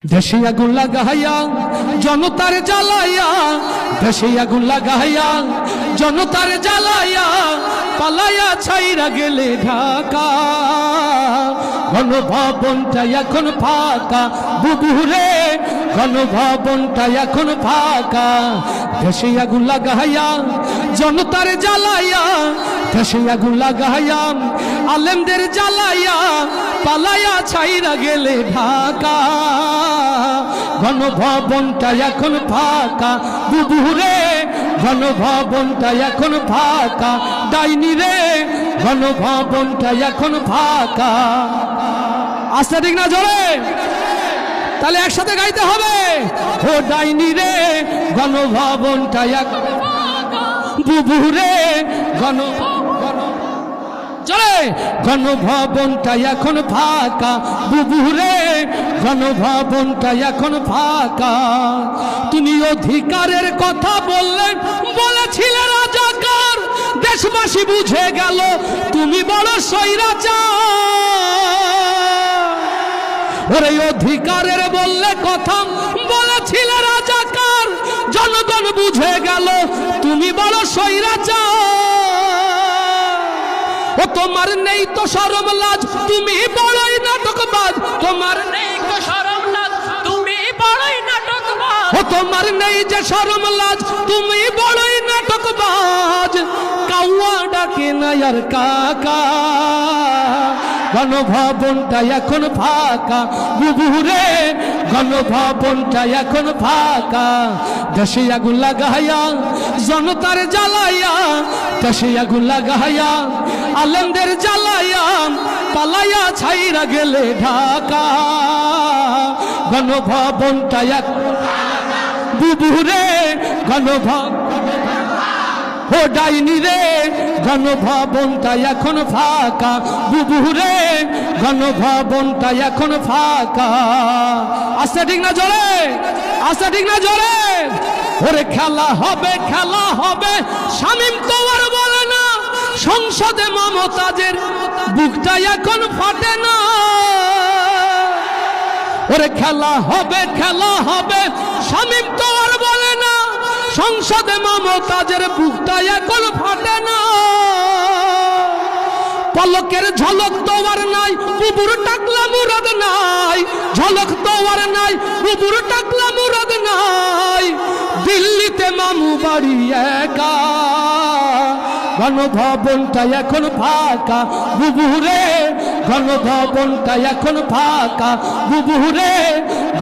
দেশে আগুন লাগাইয়া জনতার জ্বালাইয়া, দেশে আগুন লাগাইয়া জনতার জ্বালাইয়া, পালাইয়া ছাইরা গেলে ঢাকা। গণভবনটা এখন ফাঁকা বুবুরে, গণভবনটা এখন ফাঁকা। দেশে আগুন লাগাইয়া জনতার জ্বালাইয়া, দেশে আগুন লাগাইয়া আলেমদের জ্বালাইয়া, পালাইয়া ছাইরা গেলে ঢাকা। গণভবনটা এখন ফাঁকা বুবুরে, গণভবনটা এখন ফাঁকা। ডাইনি রে, গণভবনটা এখন ফাঁকা। আস্তে ঠিক না জোরে? তাহলে একসাথে গাইতে হবে। ও ডাইনি রে, গণভবনটা এখন বুবুরে, চলে গণভবনটা এখন ফাঁকা বুবুরে, গণভবনটা এখন ফাঁকা। তুমি অধিকারের কথা বলেছিলে রাজাকার, দেশবাসী বুঝে গেল তুমি বড় স্বৈরাচার। ওরে অধিকারের কথা বলেছিলে রাজাকার, জনগণ বুঝে গেল তুমি বড় স্বৈরাচার। ও তোমার নেই তো শরম লাজ, তুমি বড়ই নাটকবাজ। তোমার নেই তো শরম লাজ, তুমি বড়ই নাটকবাজ। ও তোমার নেই যে শরম লাজ, তুমি বড়ই নাটকবাজ। কাউয়া ডাকে না আর কাকা। গণভবনটা এখন ফাঁকা বুবুরে, গণভবনটা এখন ফাঁকা। দেশে আগুন লাগাইয়া জনতার জ্বালাইয়া, দেশে আগুন লাগাইয়া আলেমদের জ্বালাইয়া, পালাইয়া ছাইরা গেলে ঢাকা। গণভবনটা এখন বুবুরে, গণভবন ও ডাইনি রে, গণভবনটা এখন ফাঁকা বুবুরে, গণভবনটা এখন ফাঁকা। আস্তে ঠিক না জোরে? আস্তে ঠিক না জোরে? ওরে খেলা হবে, খেলা হবে, শামীম তো আর বলে না। সংসদে মমতাজের বুকটা এখন ফাটে না। ওরে খেলা হবে, খেলা হবে, শামীম তো আর বলে না। সংসদে মমতাজের বুকটা এখন ফাটে না। পলকের ঝলক তো আর নাই, বুবুর টাকলা মুরাদ নাই। ঝলক তো আর নাই, বুবুর টাকলা মুরাদ নাই। দিল্লিতে মামু বাড়ি একা। গণভবনটা এখন ফাঁকা বুবুরে, গণভবনটা এখন ফাঁকা বুবুরে।